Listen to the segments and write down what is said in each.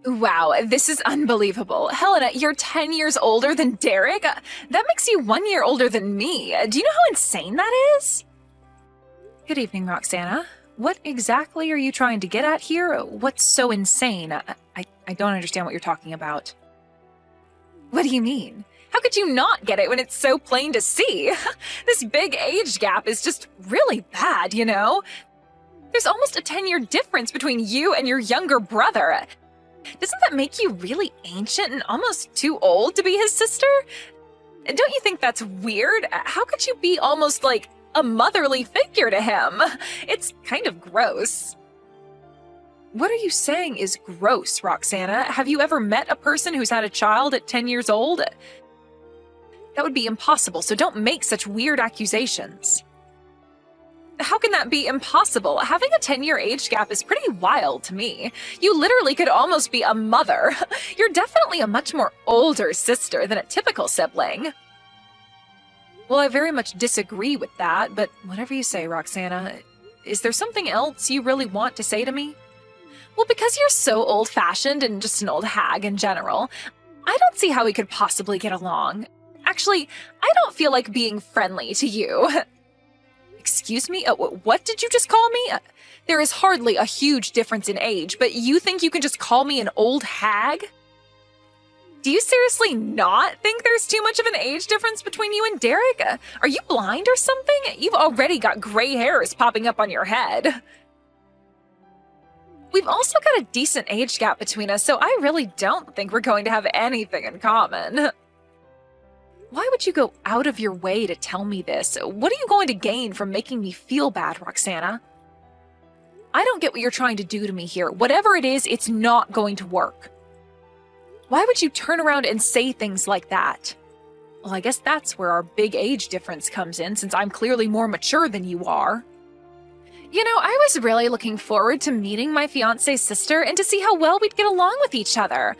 Wow, this is unbelievable. Helena, you're 10 years older than Derek? That makes you 1 year older than me. Do you know how insane that is? Good evening, Roxana. What exactly are you trying to get at here? What's so insane? I don't understand what you're talking about. What do you mean? How could you not get it when it's so plain to see? This big age gap is just really bad, you know? There's almost a 10-year difference between you and your younger brother. Doesn't that make you really ancient and almost too old to be his sister? Don't you think that's weird? How could you be almost like a motherly figure to him? It's kind of gross. What are you saying is gross, Roxana? Have you ever met a person who's had a child at 10 years old? That would be impossible, so don't make such weird accusations. How can that be impossible? Having a 10-year age gap is pretty wild to me. You literally could almost be a mother. You're definitely a much more older sister than a typical sibling. Well, I very much disagree with that, but whatever you say, Roxana. Is there something else you really want to say to me? Well, because you're so old-fashioned and just an old hag in general, I don't see how we could possibly get along. Actually, I don't feel like being friendly to you. Excuse me? What did you just call me? There is hardly a huge difference in age, but you think you can just call me an old hag? Do you seriously not think there's too much of an age difference between you and Derek? Are you blind or something? You've already got gray hairs popping up on your head. We've also got a decent age gap between us, so I really don't think we're going to have anything in common. Why would you go out of your way to tell me this? What are you going to gain from making me feel bad, Roxana? I don't get what you're trying to do to me here. Whatever it is, it's not going to work. Why would you turn around and say things like that? Well, I guess that's where our big age difference comes in, since I'm clearly more mature than you are. You know, I was really looking forward to meeting my fiance's sister and to see how well we'd get along with each other.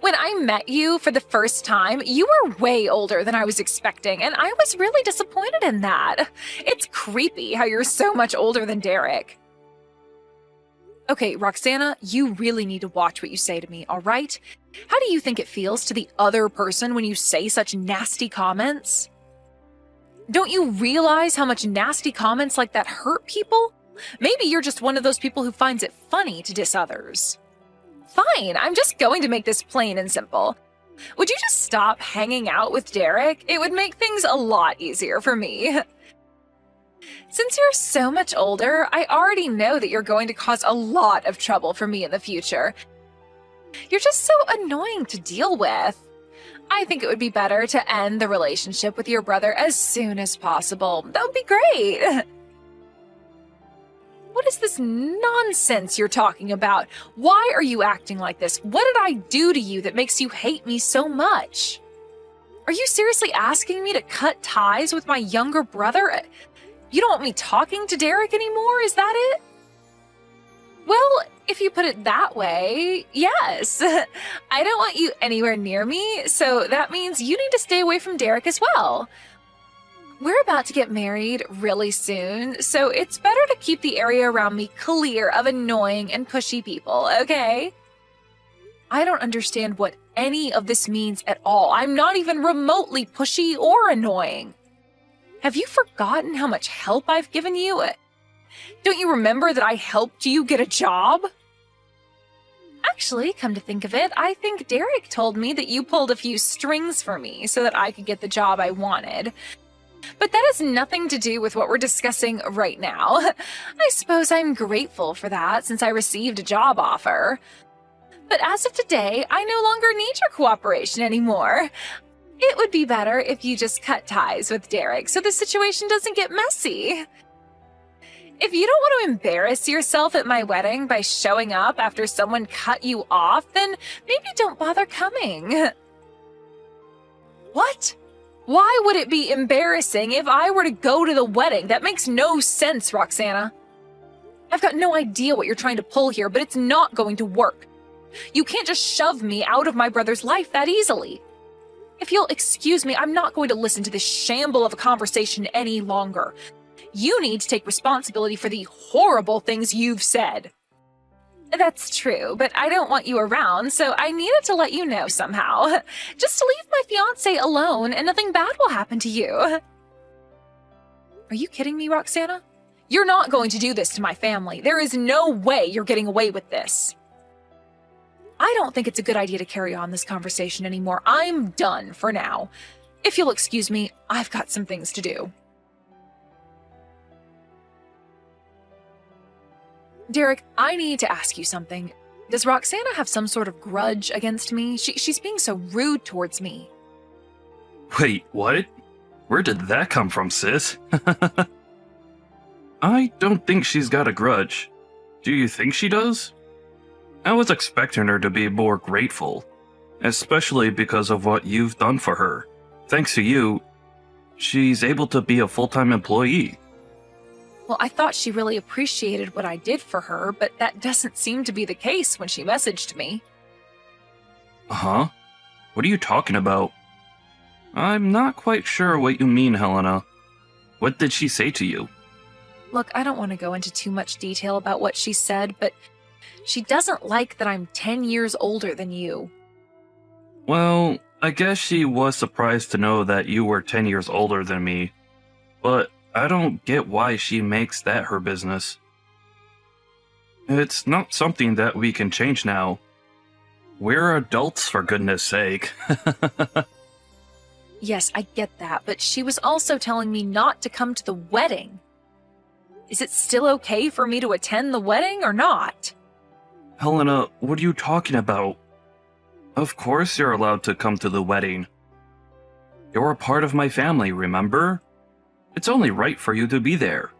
When I met you for the first time, you were way older than I was expecting, and I was really disappointed in that. It's creepy how you're so much older than Derek. Okay, Roxana, you really need to watch what you say to me, all right? How do you think it feels to the other person when you say such nasty comments? Don't you realize how much nasty comments like that hurt people? Maybe you're just one of those people who finds it funny to diss others. Fine, I'm just going to make this plain and simple. Would you just stop hanging out with Derek? It would make things a lot easier for me. Since you're so much older, I already know that you're going to cause a lot of trouble for me in the future. You're just so annoying to deal with. I think it would be better to end the relationship with your brother as soon as possible. That would be great. What is this nonsense you're talking about? Why are you acting like this? What did I do to you that makes you hate me so much? Are you seriously asking me to cut ties with my younger brother? You don't want me talking to Derek anymore, is that it? Well, if you put it that way, yes. I don't want you anywhere near me, so that means you need to stay away from Derek as well. We're about to get married really soon, so it's better to keep the area around me clear of annoying and pushy people, okay? I don't understand what any of this means at all. I'm not even remotely pushy or annoying. Have you forgotten how much help I've given you? Don't you remember that I helped you get a job? Actually, come to think of it, I think Derek told me that you pulled a few strings for me so that I could get the job I wanted. But that has nothing to do with what we're discussing right now. I suppose I'm grateful for that since I received a job offer. But as of today, I no longer need your cooperation anymore. It would be better if you just cut ties with Derek so the situation doesn't get messy. If you don't want to embarrass yourself at my wedding by showing up after someone cut you off, then maybe don't bother coming. What? Why would it be embarrassing if I were to go to the wedding? That makes no sense, Roxana. I've got no idea what you're trying to pull here, but it's not going to work. You can't just shove me out of my brother's life that easily. If you'll excuse me, I'm not going to listen to this shamble of a conversation any longer. You need to take responsibility for the horrible things you've said. That's true, but I don't want you around, so I needed to let you know somehow. Just to leave my fiancé alone and nothing bad will happen to you. Are you kidding me, Roxana? You're not going to do this to my family. There is no way you're getting away with this. I don't think it's a good idea to carry on this conversation anymore. I'm done for now. If you'll excuse me, I've got some things to do. Derek, I need to ask you something. Does Roxana have some sort of grudge against me? She's being so rude towards me. Wait, what? Where did that come from, sis? I don't think she's got a grudge. Do you think she does? I was expecting her to be more grateful, especially because of what you've done for her. Thanks to you, she's able to be a full-time employee. Well, I thought she really appreciated what I did for her, but that doesn't seem to be the case when she messaged me. Huh? What are you talking about? I'm not quite sure what you mean, Helena. What did she say to you? Look, I don't want to go into too much detail about what she said, but she doesn't like that I'm 10 years older than you. Well, I guess she was surprised to know that you were 10 years older than me, but I don't get why she makes that her business. It's not something that we can change now. We're adults, for goodness sake. Yes, I get that, but she was also telling me not to come to the wedding. Is it still okay for me to attend the wedding or not? Helena, what are you talking about? Of course you're allowed to come to the wedding. You're a part of my family, remember? It's only right for you to be there.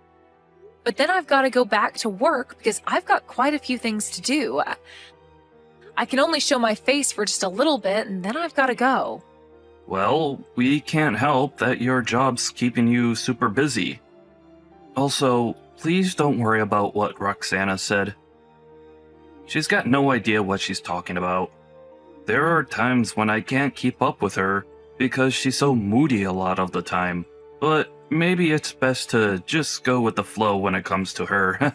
But then I've got to go back to work because I've got quite a few things to do. I can only show my face for just a little bit and then I've got to go. Well, we can't help that your job's keeping you super busy. Also, please don't worry about what Roxana said. She's got no idea what she's talking about. There are times when I can't keep up with her because she's so moody a lot of the time. But maybe it's best to just go with the flow when it comes to her.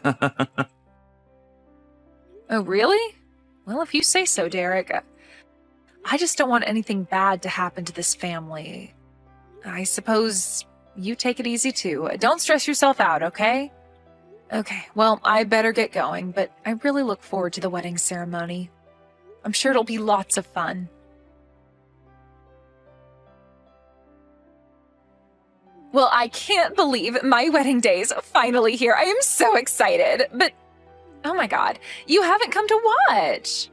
Oh, really? Well, if you say so, Derek. I just don't want anything bad to happen to this family. I suppose you take it easy too. Don't stress yourself out, okay? Okay, well, I better get going, but I really look forward to the wedding ceremony. I'm sure it'll be lots of fun. Well, I can't believe my wedding day's finally here. I am so excited, but oh my god, you haven't come to watch.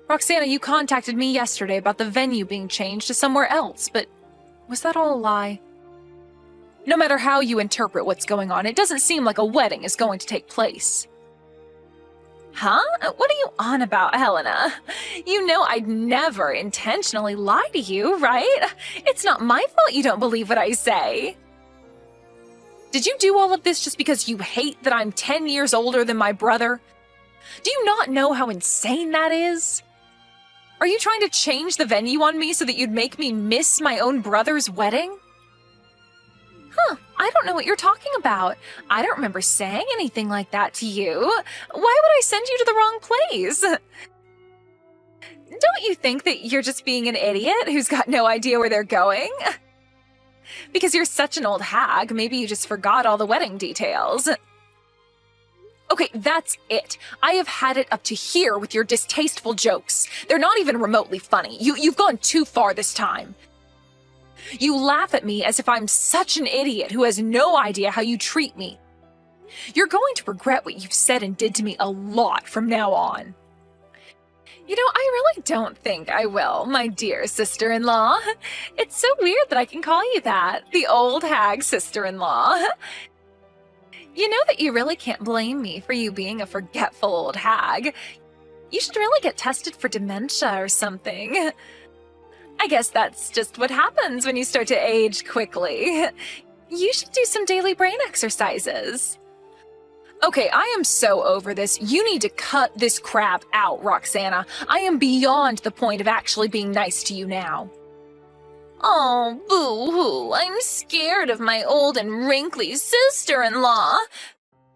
Roxana, you contacted me yesterday about the venue being changed to somewhere else, but was that all a lie? No matter how you interpret what's going on, it doesn't seem like a wedding is going to take place. Huh? What are you on about, Helena? You know I'd never intentionally lie to you, right? It's not my fault you don't believe what I say. Did you do all of this just because you hate that I'm 10 years older than my brother? Do you not know how insane that is? Are you trying to change the venue on me so that you'd make me miss my own brother's wedding? Huh, I don't know what you're talking about. I don't remember saying anything like that to you. Why would I send you to the wrong place? Don't you think that you're just being an idiot who's got no idea where they're going? Because you're such an old hag, maybe you just forgot all the wedding details. Okay, that's it. I have had it up to here with your distasteful jokes. They're not even remotely funny. You've gone too far this time. You laugh at me as if I'm such an idiot who has no idea how you treat me. You're going to regret what you've said and did to me a lot from now on. You know, I really don't think I will, my dear sister-in-law. It's so weird that I can call you that, the old hag sister-in-law. You know that you really can't blame me for you being a forgetful old hag. You should really get tested for dementia or something. I guess that's just what happens when you start to age quickly. You should do some daily brain exercises. Okay, I am so over this. You need to cut this crap out, Roxana. I am beyond the point of actually being nice to you now. Oh, boo-hoo, I'm scared of my old and wrinkly sister-in-law.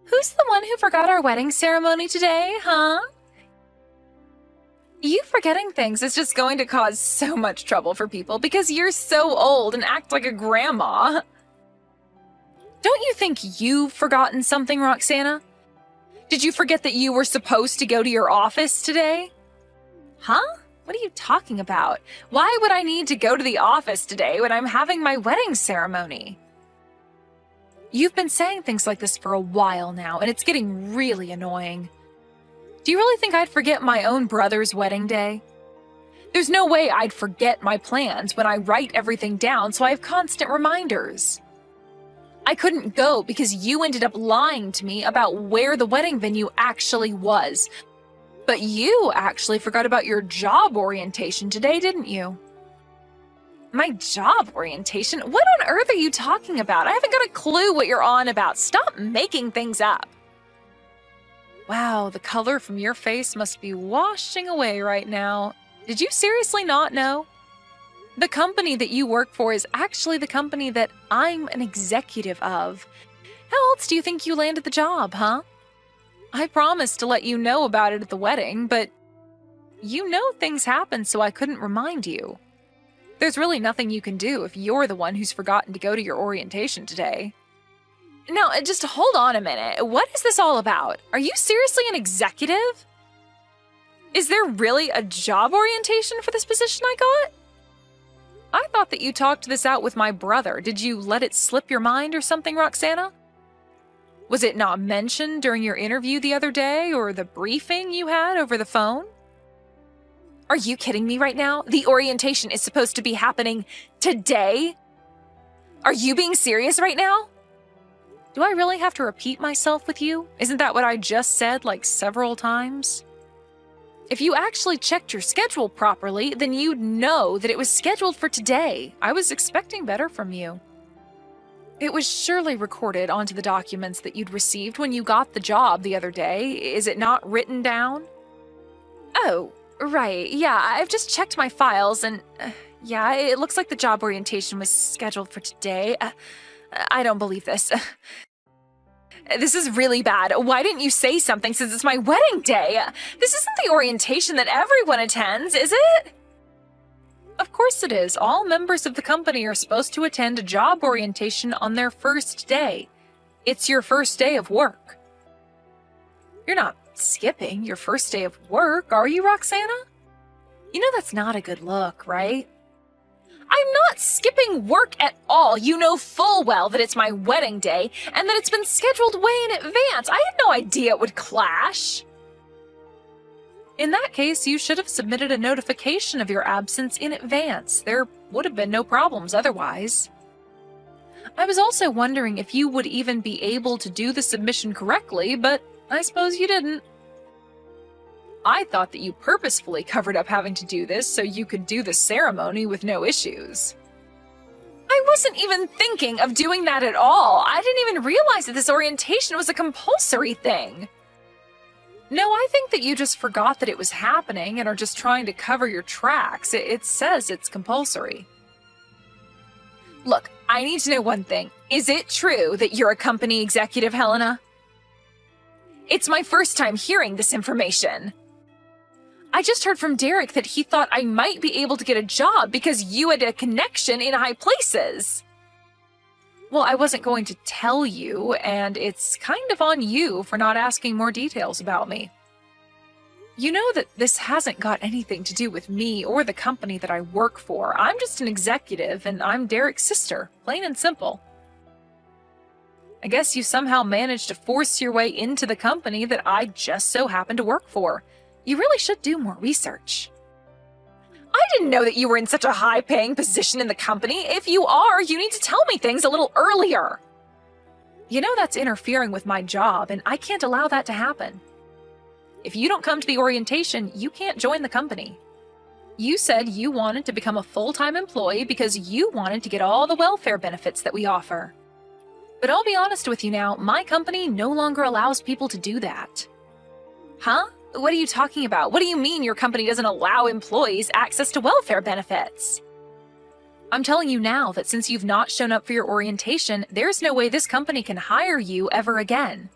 Who's the one who forgot our wedding ceremony today, huh? You forgetting things is just going to cause so much trouble for people because you're so old and act like a grandma. Don't you think you've forgotten something, Roxana? Did you forget that you were supposed to go to your office today? Huh? What are you talking about? Why would I need to go to the office today when I'm having my wedding ceremony? You've been saying things like this for a while now, and it's getting really annoying. Do you really think I'd forget my own brother's wedding day? There's no way I'd forget my plans when I write everything down so I have constant reminders. I couldn't go because you ended up lying to me about where the wedding venue actually was. But you actually forgot about your job orientation today, didn't you? My job orientation? What on earth are you talking about? I haven't got a clue what you're on about. Stop making things up. Wow, the color from your face must be washing away right now. Did you seriously not know? The company that you work for is actually the company that I'm an executive of. How else do you think you landed the job, huh? I promised to let you know about it at the wedding, but you know things happen, so I couldn't remind you. There's really nothing you can do if you're the one who's forgotten to go to your orientation today. Now, just hold on a minute. What is this all about? Are you seriously an executive? Is there really a job orientation for this position I got? I thought that you talked this out with my brother. Did you let it slip your mind or something, Roxana? Was it not mentioned during your interview the other day or the briefing you had over the phone? Are you kidding me right now? The orientation is supposed to be happening today? Are you being serious right now? Do I really have to repeat myself with you? Isn't that what I just said like several times? If you actually checked your schedule properly, then you'd know that it was scheduled for today. I was expecting better from you. It was surely recorded onto the documents that you'd received when you got the job the other day. Is it not written down? Oh, right. Yeah, I've just checked my files and yeah, it looks like the job orientation was scheduled for today. I don't believe this. This is really bad. Why didn't you say something since it's my wedding day? This isn't the orientation that everyone attends, is it? Of course it is. All members of the company are supposed to attend a job orientation on their first day. It's your first day of work. You're not skipping your first day of work, are you, Roxana? You know that's not a good look, right? I'm not skipping work at all. You know full well that it's my wedding day and that it's been scheduled way in advance. I had no idea it would clash. In that case, you should have submitted a notification of your absence in advance. There would have been no problems otherwise. I was also wondering if you would even be able to do the submission correctly, but I suppose you didn't. I thought that you purposefully covered up having to do this so you could do the ceremony with no issues. I wasn't even thinking of doing that at all. I didn't even realize that this orientation was a compulsory thing. No, I think that you just forgot that it was happening and are just trying to cover your tracks. It says it's compulsory. Look, I need to know one thing. Is it true that you're a company executive, Helena? It's my first time hearing this information. I just heard from Derek that he thought I might be able to get a job because you had a connection in high places. Well, I wasn't going to tell you, and it's kind of on you for not asking more details about me. You know that this hasn't got anything to do with me or the company that I work for. I'm just an executive, and I'm Derek's sister, plain and simple. I guess you somehow managed to force your way into the company that I just so happen to work for. You really should do more research. I didn't know that you were in such a high-paying position in the company. If you are, you need to tell me things a little earlier. You know that's interfering with my job, and I can't allow that to happen. If you don't come to the orientation, you can't join the company. You said you wanted to become a full-time employee because you wanted to get all the welfare benefits that we offer. But I'll be honest with you now, my company no longer allows people to do that. Huh? What are you talking about? What do you mean your company doesn't allow employees access to welfare benefits? I'm telling you now that since you've not shown up for your orientation, there's no way this company can hire you ever again.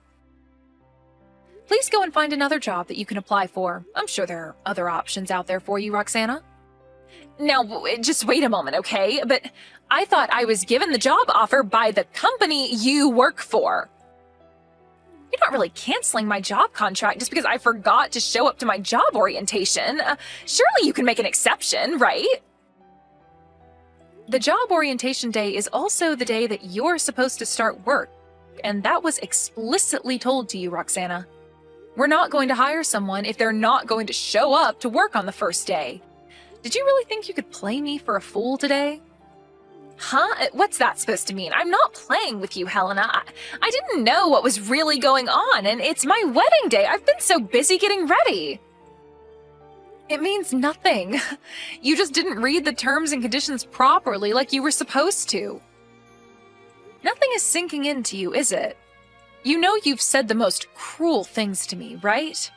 Please go and find another job that you can apply for. I'm sure there are other options out there for you, Roxana. Now, just wait a moment, okay? But I thought I was given the job offer by the company you work for. You're not really canceling my job contract just because I forgot to show up to my job orientation. Surely you can make an exception, right? The job orientation day is also the day that you're supposed to start work, and that was explicitly told to you, Roxana. We're not going to hire someone if they're not going to show up to work on the first day. Did you really think you could play me for a fool today? Huh? What's that supposed to mean? I'm not playing with you, Helena. I didn't know what was really going on, and it's my wedding day. I've been so busy getting ready. It means nothing. You just didn't read the terms and conditions properly like you were supposed to. Nothing is sinking into you, is it? You know you've said the most cruel things to me, right?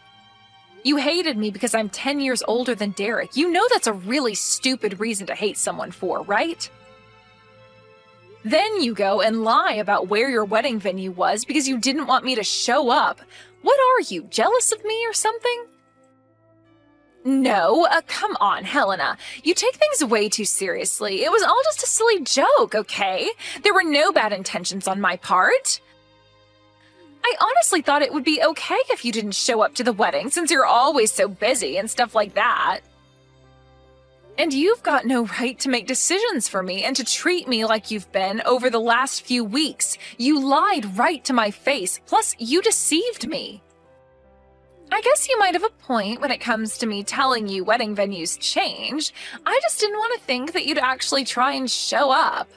You hated me because I'm 10 years older than Derek. You know that's a really stupid reason to hate someone for, right? Then you go and lie about where your wedding venue was because you didn't want me to show up. What are you, jealous of me or something? No, come on, Helena. You take things way too seriously. It was all just a silly joke, okay? There were no bad intentions on my part. I honestly thought it would be okay if you didn't show up to the wedding since you're always so busy and stuff like that. And you've got no right to make decisions for me and to treat me like you've been over the last few weeks. You lied right to my face, plus you deceived me. I guess you might have a point when it comes to me telling you wedding venues change. I just didn't want to think that you'd actually try and show up.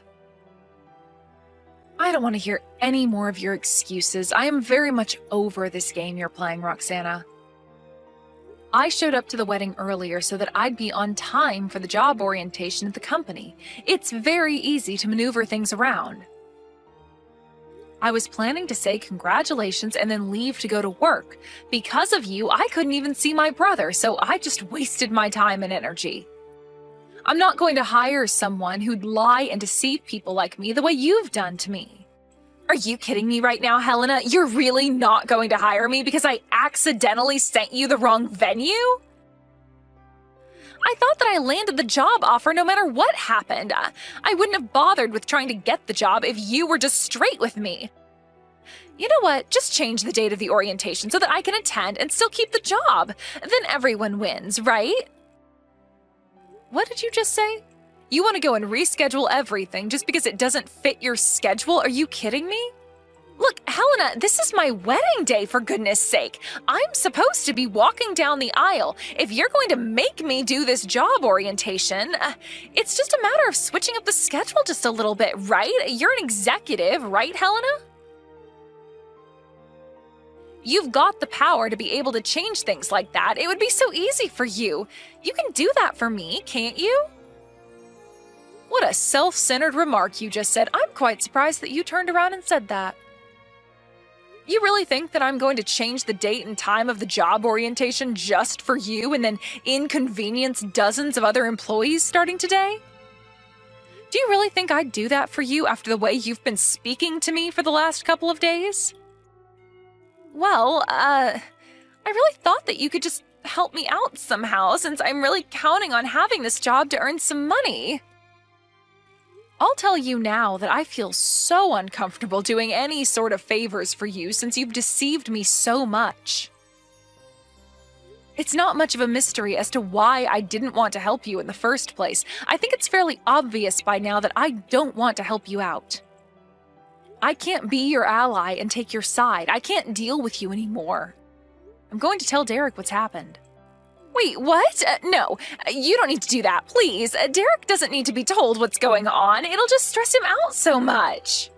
I don't want to hear any more of your excuses. I am very much over this game you're playing, Roxana. I showed up to the wedding earlier so that I'd be on time for the job orientation at the company. It's very easy to maneuver things around. I was planning to say congratulations and then leave to go to work. Because of you, I couldn't even see my brother, so I just wasted my time and energy. I'm not going to hire someone who'd lie and deceive people like me the way you've done to me. Are you kidding me right now, Helena? You're really not going to hire me because I accidentally sent you the wrong venue? I thought that I landed the job offer no matter what happened. I wouldn't have bothered with trying to get the job if you were just straight with me. You know what? Just change the date of the orientation so that I can attend and still keep the job. Then everyone wins, right? What did you just say? You want to go and reschedule everything just because it doesn't fit your schedule? Are you kidding me? Look, Helena, this is my wedding day, for goodness sake. I'm supposed to be walking down the aisle. If you're going to make me do this job orientation, it's just a matter of switching up the schedule just a little bit, right? You're an executive, right, Helena? You've got the power to be able to change things like that. It would be so easy for you. You can do that for me, can't you? What a self-centered remark you just said. I'm quite surprised that you turned around and said that. You really think that I'm going to change the date and time of the job orientation just for you and then inconvenience dozens of other employees starting today? Do you really think I'd do that for you after the way you've been speaking to me for the last couple of days? Well, I really thought that you could just help me out somehow since I'm really counting on having this job to earn some money. I'll tell you now that I feel so uncomfortable doing any sort of favors for you since you've deceived me so much. It's not much of a mystery as to why I didn't want to help you in the first place. I think it's fairly obvious by now that I don't want to help you out. I can't be your ally and take your side. I can't deal with you anymore. I'm going to tell Derek what's happened. Wait, what? No, you don't need to do that, please. Derek doesn't need to be told what's going on. It'll just stress him out so much.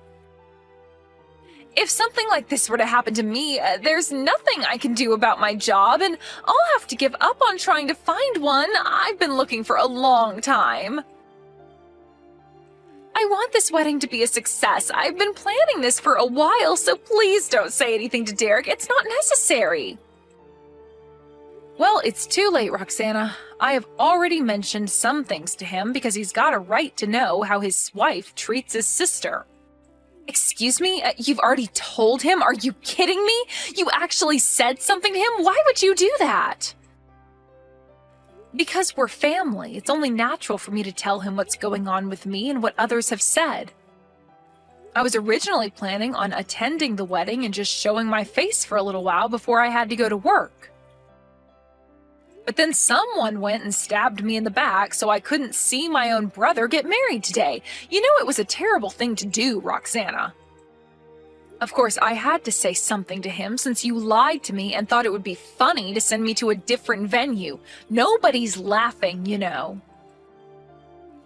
If something like this were to happen to me, there's nothing I can do about my job, and I'll have to give up on trying to find one. I've been looking for a long time. I want this wedding to be a success. I've been planning this for a while, so please don't say anything to Derek. It's not necessary. Well, it's too late, Roxana. I have already mentioned some things to him because he's got a right to know how his wife treats his sister. Excuse me? You've already told him? Are you kidding me? You actually said something to him? Why would you do that? Because we're family. It's only natural for me to tell him what's going on with me and what others have said. I was originally planning on attending the wedding and just showing my face for a little while before I had to go to work. But then someone went and stabbed me in the back, so I couldn't see my own brother get married today. You know, it was a terrible thing to do, Roxana. Of course, I had to say something to him since you lied to me and thought it would be funny to send me to a different venue. Nobody's laughing, you know.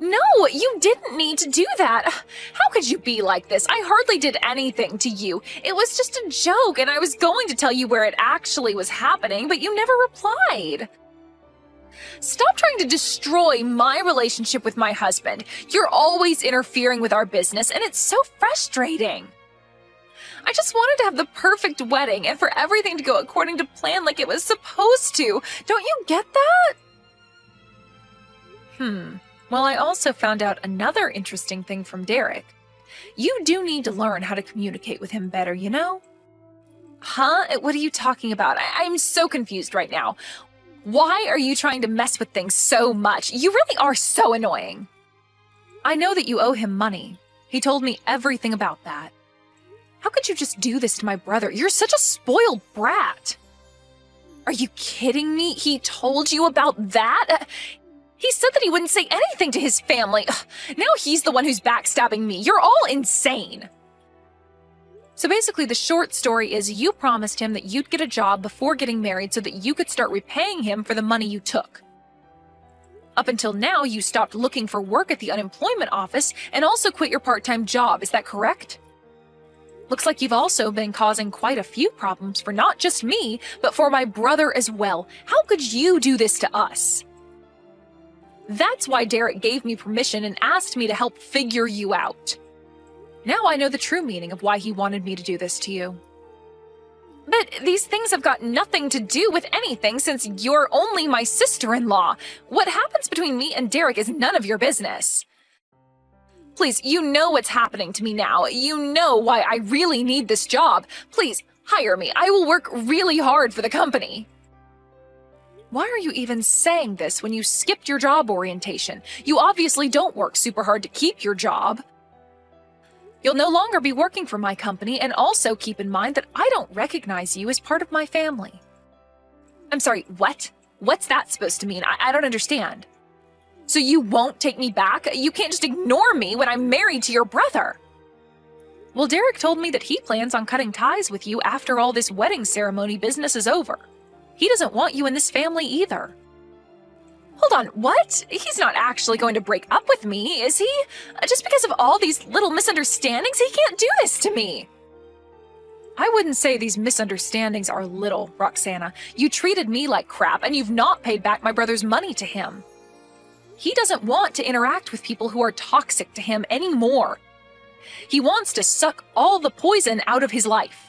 No, you didn't need to do that. How could you be like this? I hardly did anything to you. It was just a joke, and I was going to tell you where it actually was happening, but you never replied. Stop trying to destroy my relationship with my husband. You're always interfering with our business, and it's so frustrating. I just wanted to have the perfect wedding and for everything to go according to plan like it was supposed to. Don't you get that? Well, I also found out another interesting thing from Derek. You do need to learn how to communicate with him better, you know? Huh? What are you talking about? I'm so confused right now. Why are you trying to mess with things so much? You really are so annoying. I know that you owe him money. He told me everything about that. How could you just do this to my brother? You're such a spoiled brat. Are you kidding me? He told you about that? He said that he wouldn't say anything to his family. Ugh, now he's the one who's backstabbing me. You're all insane. So basically, the short story is you promised him that you'd get a job before getting married so that you could start repaying him for the money you took. Up until now, you stopped looking for work at the unemployment office and also quit your part-time job. Is that correct? Looks like you've also been causing quite a few problems for not just me, but for my brother as well. How could you do this to us? That's why Derek gave me permission and asked me to help figure you out. Now I know the true meaning of why he wanted me to do this to you. But these things have got nothing to do with anything since you're only my sister-in-law. What happens between me and Derek is none of your business. Please, you know what's happening to me now. You know why I really need this job. Please, hire me. I will work really hard for the company. Why are you even saying this when you skipped your job orientation? You obviously don't work super hard to keep your job. You'll no longer be working for my company, and also keep in mind that I don't recognize you as part of my family. I'm sorry, what? What's that supposed to mean? I don't understand. So you won't take me back? You can't just ignore me when I'm married to your brother. Well, Derek told me that he plans on cutting ties with you after all this wedding ceremony business is over. He doesn't want you in this family either. Hold on, what? He's not actually going to break up with me, is he? Just because of all these little misunderstandings, he can't do this to me. I wouldn't say these misunderstandings are little, Roxana. You treated me like crap, and you've not paid back my brother's money to him. He doesn't want to interact with people who are toxic to him anymore. He wants to suck all the poison out of his life.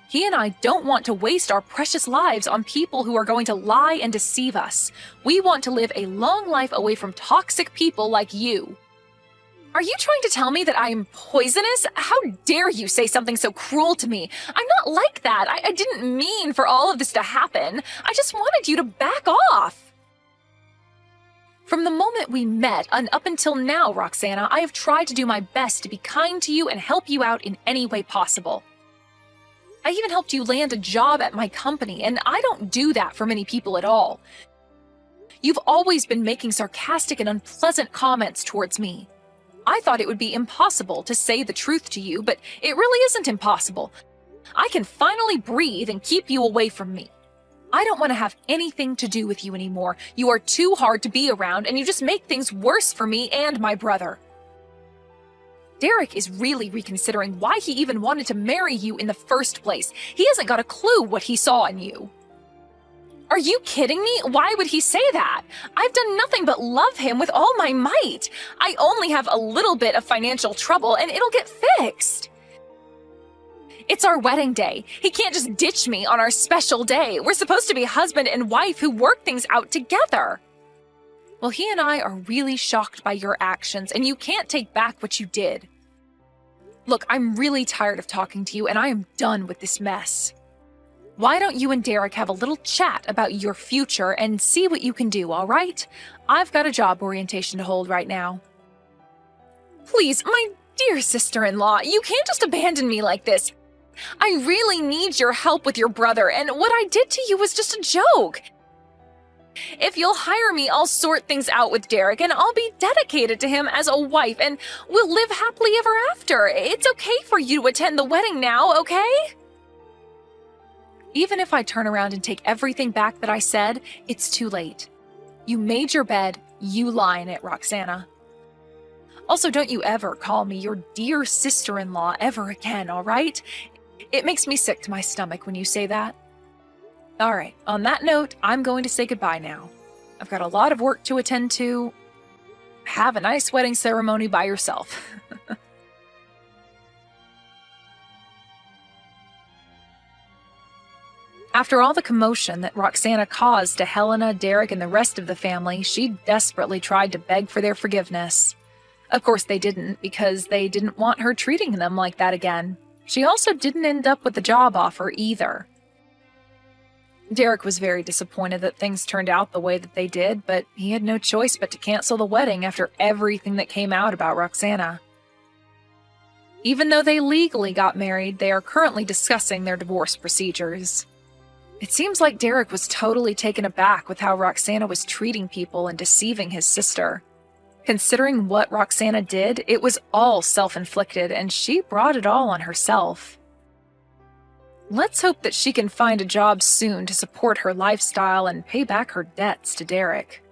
He and I don't want to waste our precious lives on people who are going to lie and deceive us. We want to live a long life away from toxic people like you. Are you trying to tell me that I am poisonous? How dare you say something so cruel to me? I'm not like that. I didn't mean for all of this to happen. I just wanted you to back off. From the moment we met and up until now, Roxana, I have tried to do my best to be kind to you and help you out in any way possible. I even helped you land a job at my company, and I don't do that for many people at all. You've always been making sarcastic and unpleasant comments towards me. I thought it would be impossible to say the truth to you, but it really isn't impossible. I can finally breathe and keep you away from me. I don't want to have anything to do with you anymore. You are too hard to be around, and you just make things worse for me and my brother. Derek is really reconsidering why he even wanted to marry you in the first place. He hasn't got a clue what he saw in you. Are you kidding me? Why would he say that? I've done nothing but love him with all my might. I only have a little bit of financial trouble, and it'll get fixed. It's our wedding day. He can't just ditch me on our special day. We're supposed to be husband and wife who work things out together. Well, he and I are really shocked by your actions, and you can't take back what you did. Look, I'm really tired of talking to you, and I am done with this mess. Why don't you and Derek have a little chat about your future and see what you can do, all right? I've got a job orientation to hold right now. Please, my dear sister-in-law, you can't just abandon me like this. I really need your help with your brother, and what I did to you was just a joke. If you'll hire me, I'll sort things out with Derek, and I'll be dedicated to him as a wife, and we'll live happily ever after. It's okay for you to attend the wedding now, okay? Even if I turn around and take everything back that I said, it's too late. You made your bed, you lie in it, Roxana. Also, don't you ever call me your dear sister-in-law ever again, all right? It makes me sick to my stomach when you say that. All right, on that note, I'm going to say goodbye now. I've got a lot of work to attend to. Have a nice wedding ceremony by yourself. After all the commotion that Roxana caused to Helena, Derek, and the rest of the family, she desperately tried to beg for their forgiveness. Of course they didn't, because they didn't want her treating them like that again. She also didn't end up with the job offer either. Derek was very disappointed that things turned out the way that they did, but he had no choice but to cancel the wedding after everything that came out about Roxana. Even though they legally got married, they are currently discussing their divorce procedures. It seems like Derek was totally taken aback with how Roxana was treating people and deceiving his sister. Considering what Roxana did, it was all self-inflicted, and she brought it all on herself. Let's hope that she can find a job soon to support her lifestyle and pay back her debts to Derek.